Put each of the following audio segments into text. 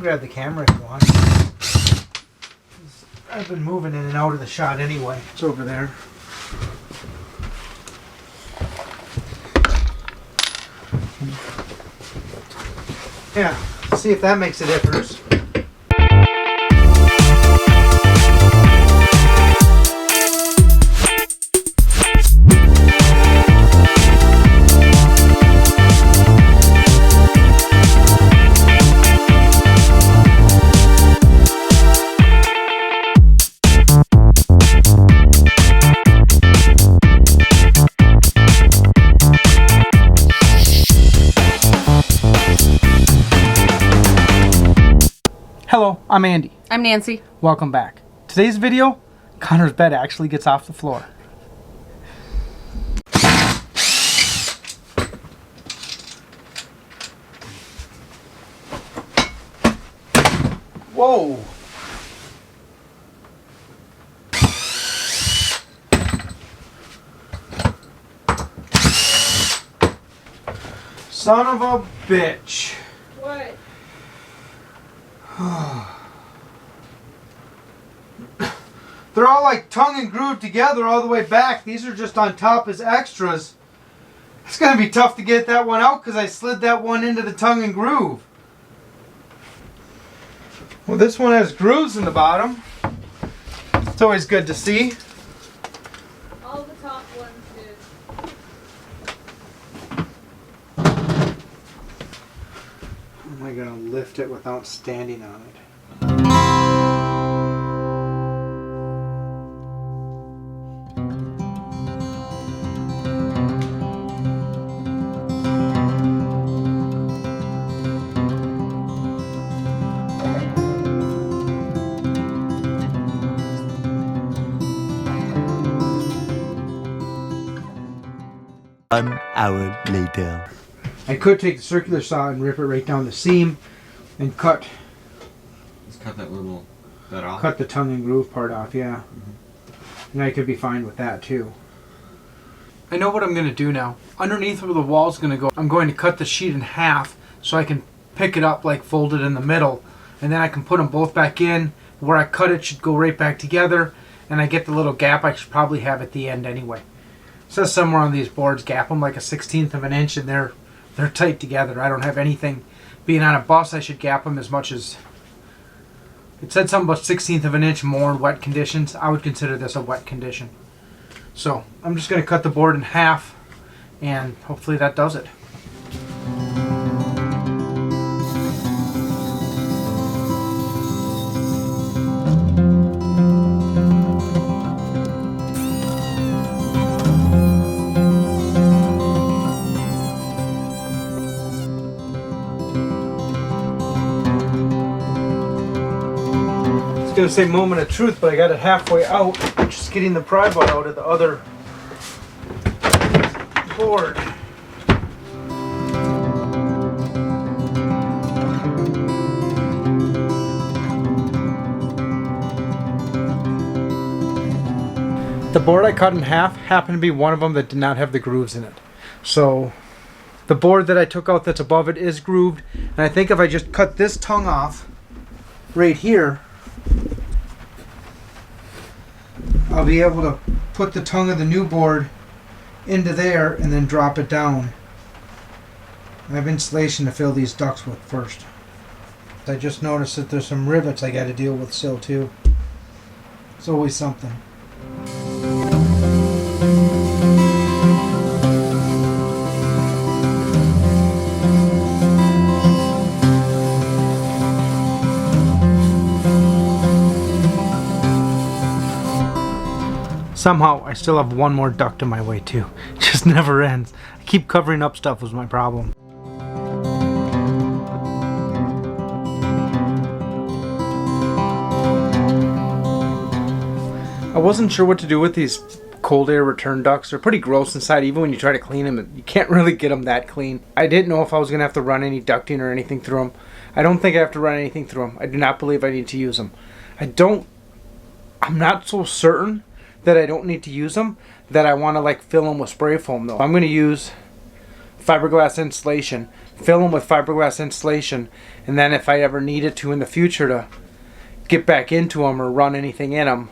grab the camera if you want. I've been moving in and out of the shot anyway. It's over there. Yeah, see if that makes a difference. Hello, I'm Andy. I'm Nancy. Welcome back. Today's video, Connor's bed actually gets off the floor. Whoa! Son of a bitch. What? They're all like tongue and grooved together all the way back. These are just on top as extras. It's going to be tough to get that one out because I slid that one into the tongue and groove. Well, this one has grooves in the bottom. It's always good to see. All the top ones did. How am I going to lift it without standing on it? An hour later. I could take the circular saw and rip it right down the seam and cut Cut that little bit off. cut the tongue and groove part off, yeah. And I could be fine with that too. I know what I'm going to do now. Underneath where the wall's going to go, I'm going to cut the sheet in half so I can pick it up like folded in the middle. And then I can put them both back in. Where I cut it should go right back together. And I get the little gap I should probably have at the end anyway. It says somewhere on these boards, gap them like a 1/16 of an inch, and they're tight together. I don't have anything. Being on a bus, I should gap them as much as... It said something about 1/16 of an inch more in wet conditions. I would consider this a wet condition. So I'm just going to cut the board in half, and hopefully that does it. I was going to say moment of truth, but I got it halfway out. Just getting the pry bar out of the other board. The board I cut in half happened to be one of them that did not have the grooves in it. So the board that I took out that's above it is grooved, and I think if I just cut this tongue off right here, I'll be able to put the tongue of the new board into there and then drop it down. I have insulation to fill these ducts with first. I just noticed that there's some rivets I got to deal with still too. It's always something. Somehow, I still have one more duct in my way too. It just never ends. I keep covering up stuff was my problem. I wasn't sure what to do with these cold air return ducts. They're pretty gross inside. Even when you try to clean them, you can't really get them that clean. I didn't know if I was going to have to run any ducting or anything through them. I don't think I have to run anything through them. I do not believe I need to use them. I'm not so certain that I don't need to use them that I want to like fill them with spray foam though. I'm going to use fiberglass insulation fill them with fiberglass insulation, and then if I ever needed to in the future to get back into them or run anything in them.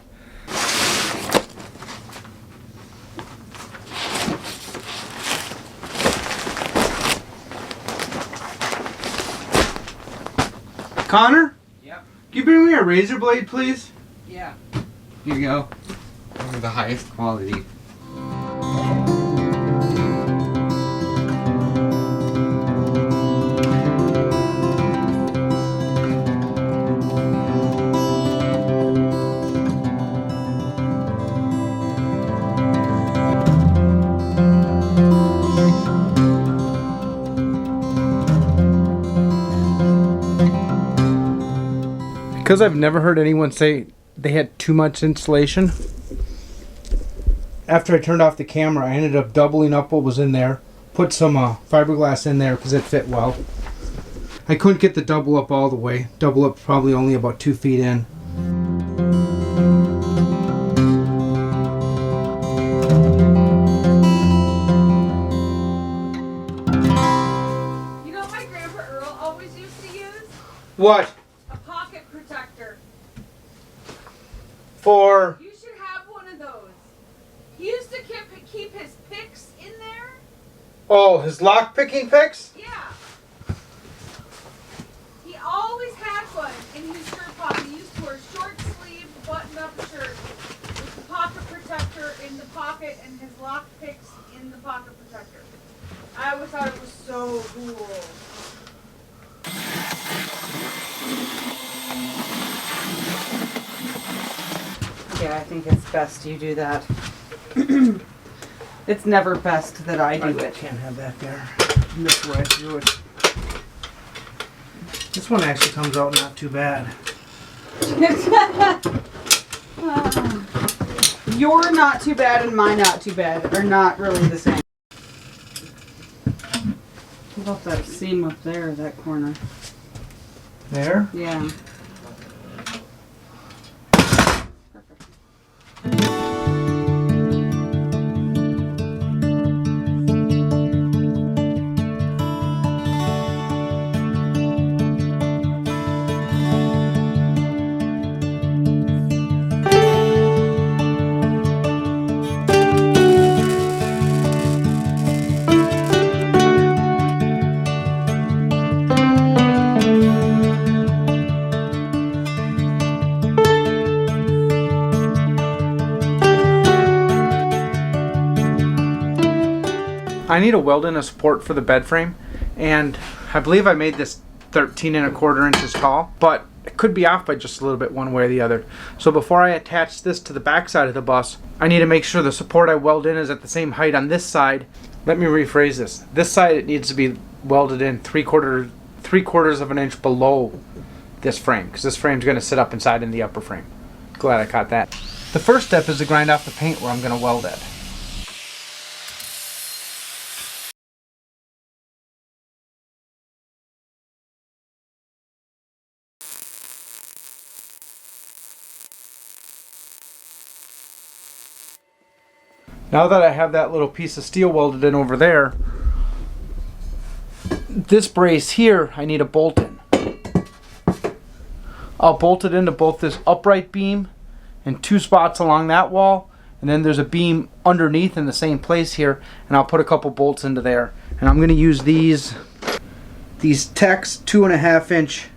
Connor? Yep. Can you bring me a razor blade, please? Yeah. Here you go. The highest quality. Because I've never heard anyone say they had too much insulation. After I turned off the camera, I ended up doubling up what was in there. Put some fiberglass in there because it fit well. I couldn't get the double up all the way. Double up probably only about 2 feet in. You know what my grandpa Earl always used to use? What? A pocket protector. For? You should have one of those. He used to keep his picks in there. Oh, his lock picking picks? Yeah. He always had one in his shirt pocket. He used to wear short sleeve, buttoned up shirt with the pocket protector in the pocket and his lock picks in the pocket protector. I always thought it was so cool. Yeah, I think it's best you do that. It's never best that I do it. Can't have that there. And this way through it. This one actually comes out not too bad. Your not too bad and my not too bad are not really the same. What about that seam up there, that corner? There? Yeah. I need a weld in a support for the bed frame, and I believe I made this 13 1/4 inches tall, but it could be off by just a little bit one way or the other. So before I attach this to the back side of the bus, I need to make sure the support I weld in is at the same height on this side. Let me rephrase this. This side, it needs to be welded in 3/4 of an inch below this frame, because this frame's going to sit up inside in the upper frame. Glad I caught that. The first step is to grind off the paint where I'm going to weld it. Now that I have that little piece of steel welded in over there, this brace here, I need a bolt in. I'll bolt it into both this upright beam and 2 spots along that wall, and then there's a beam underneath in the same place here, and I'll put a couple bolts into there. And I'm going to use these Tex 2.5 inch.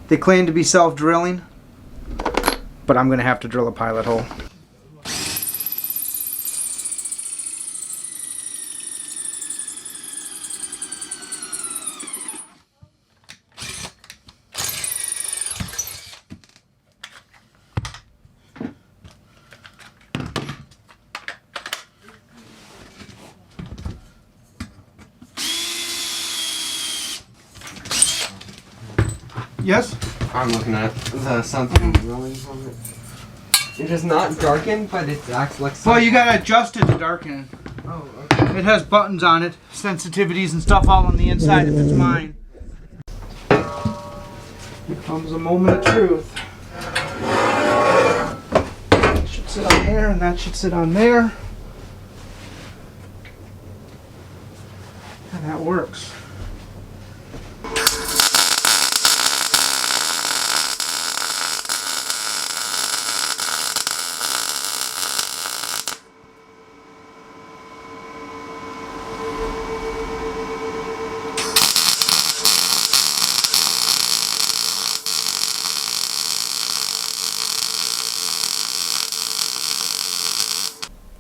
They claim to be self-drilling, but I'm going to have to drill a pilot hole. Yes? I'm looking at the something rolling from it. It is not darkened, but it acts like Well, you gotta adjust it to darken it. Oh, okay. It has buttons on it, sensitivities and stuff all on the inside if it's mine. Here comes a moment of truth. That should sit on there and that should sit on there. And that works.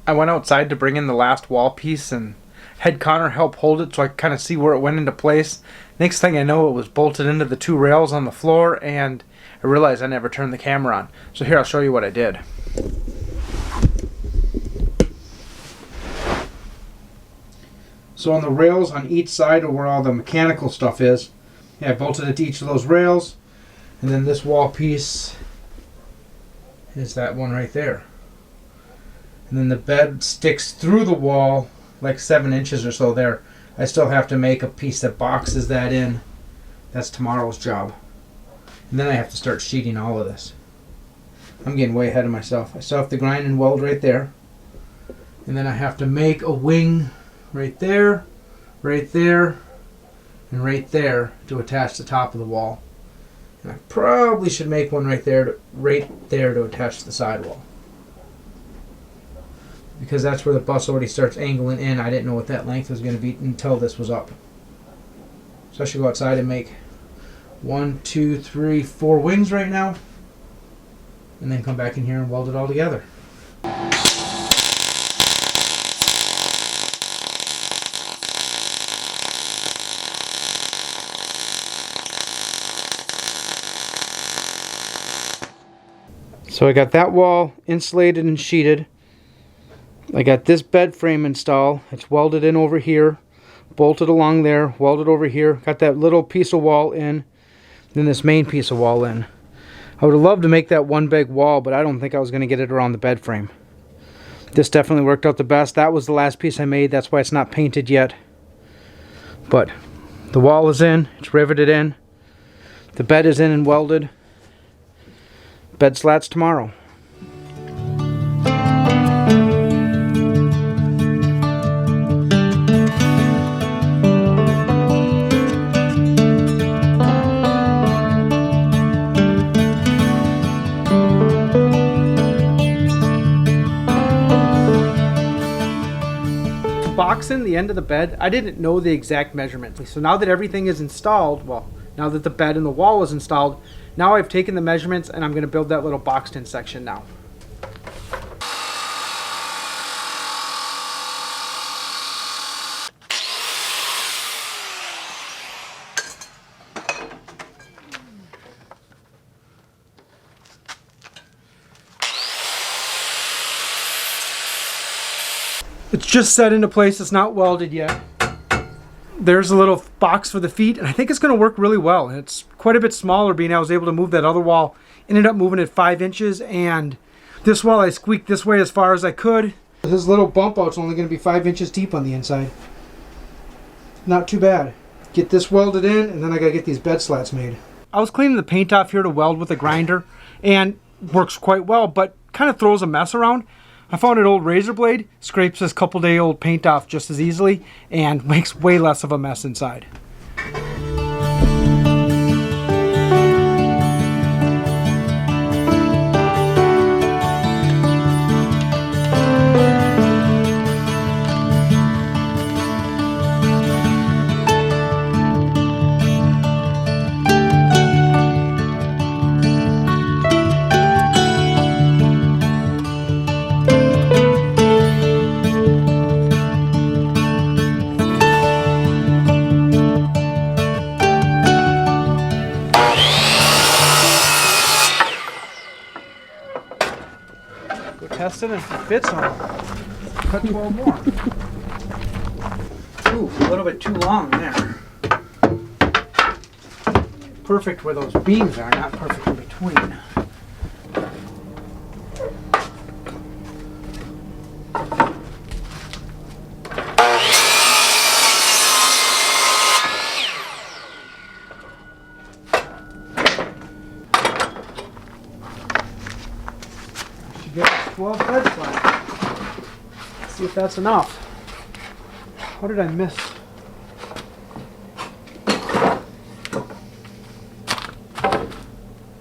I went outside to bring in the last wall piece and had Connor help hold it so I could kind of see where it went into place. Next thing I know, it was bolted into the 2 rails on the floor, and I realized I never turned the camera on. So here, I'll show you what I did. So on the rails on each side of where all the mechanical stuff is, I bolted it to each of those rails, and then this wall piece is that one right there. And then the bed sticks through the wall like 7 inches or so there. I still have to make a piece that boxes that in. That's tomorrow's job. And then I have to start sheeting all of this. I'm getting way ahead of myself. I still have to grind and weld right there. And then I have to make a wing right there, and right there to attach the top of the wall. And I probably should make one right there to attach the sidewall. Because that's where the bus already starts angling in. I didn't know what that length was going to be until this was up. So I should go outside and make 1, 2, 3, 4 wings right now. And then come back in here and weld it all together. So I got that wall insulated and sheeted. I got this bed frame installed. It's welded in over here, bolted along there, welded over here. Got that little piece of wall in, then this main piece of wall in. I would have loved to make that one big wall, but I don't think I was going to get it around the bed frame. This definitely worked out the best. That was the last piece I made. That's why it's not painted yet. But the wall is in. It's riveted in. The bed is in and welded. Bed slats tomorrow. Boxing the end of the bed, I didn't know the exact measurement. So now that everything is installed, well, now that the bed and the wall is installed, now I've taken the measurements and I'm going to build that little boxed in section now. It's just set into place. It's not welded yet. There's a little box for the feet, and I think it's going to work really well. And it's quite a bit smaller, being I was able to move that other wall. Ended up moving it 5 inches, and this wall I squeaked this way as far as I could. This little bump out's only going to be 5 inches deep on the inside. Not too bad. Get this welded in, and then I got to get these bed slats made. I was cleaning the paint off here to weld with a grinder, and works quite well, but kind of throws a mess around. I found an old razor blade, scrapes this couple-day-old paint off just as easily, and makes way less of a mess inside. Test it, and if it fits on, cut 12 more. Ooh, a little bit too long there. Perfect where those beams are, not perfect in between. Get 12 bed slats. Let's see if that's enough. What did I miss?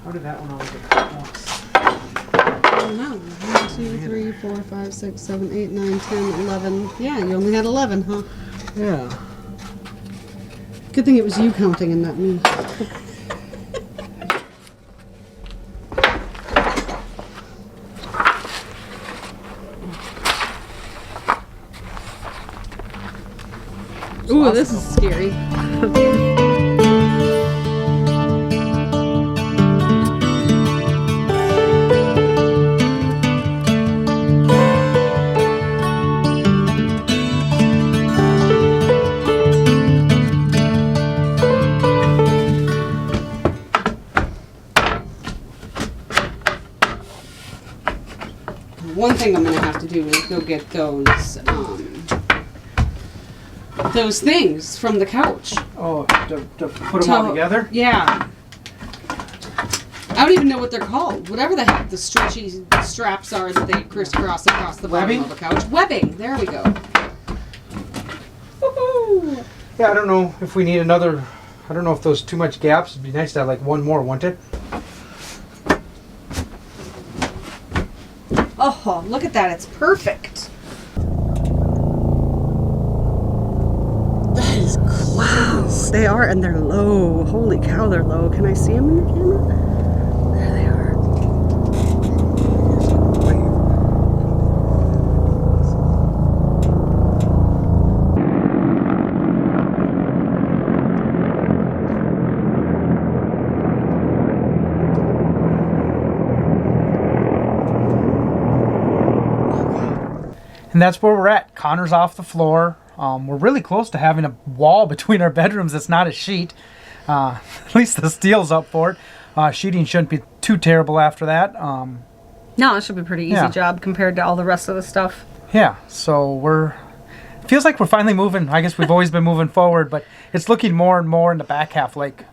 How did that one only get cut once? I don't know. 1, 2, 3, 4, 5, 6, 7, 8, 9, 10, 11. Yeah, you only had 11, huh? Yeah. Good thing it was you counting and not me. Ooh, this is scary. One thing I'm gonna have to do is go get those things from the couch. Oh, to put them all together? Yeah. I don't even know what they're called. Whatever the heck the stretchy straps are that they crisscross across the bottom Webbing? of a couch. Webbing. There we go. Woohoo! Yeah, I don't know if we need another. I don't know if those too much gaps. It'd be nice to have like one more, wouldn't it? Oh, look at that. It's perfect. That is close. They are, and they're low. Holy cow, they're low. Can I see them in the camera? There they are. And that's where we're at. Connor's off the floor. We're really close to having a wall between our bedrooms that's not a sheet. At least the steel's up for it. Sheeting shouldn't be too terrible after that. No, it should be a pretty easy Yeah. job compared to all the rest of the stuff. Yeah, so feels like we're finally moving. I guess we've always been moving forward, but it's looking more and more in the back half like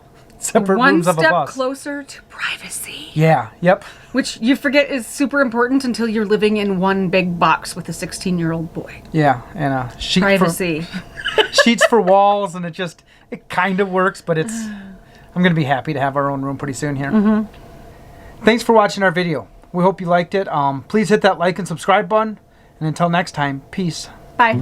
separate One rooms of a step bus. closer to privacy. Yeah, yep. Which you forget is super important until you're living in one big box with a 16-year-old boy. Yeah, and a sheet Privacy. sheets for walls, and it kind of works, but I'm gonna be happy to have our own room pretty soon here. Thanks for watching our video. We hope you liked it. Please hit that like and subscribe button, and until next time, peace. Bye.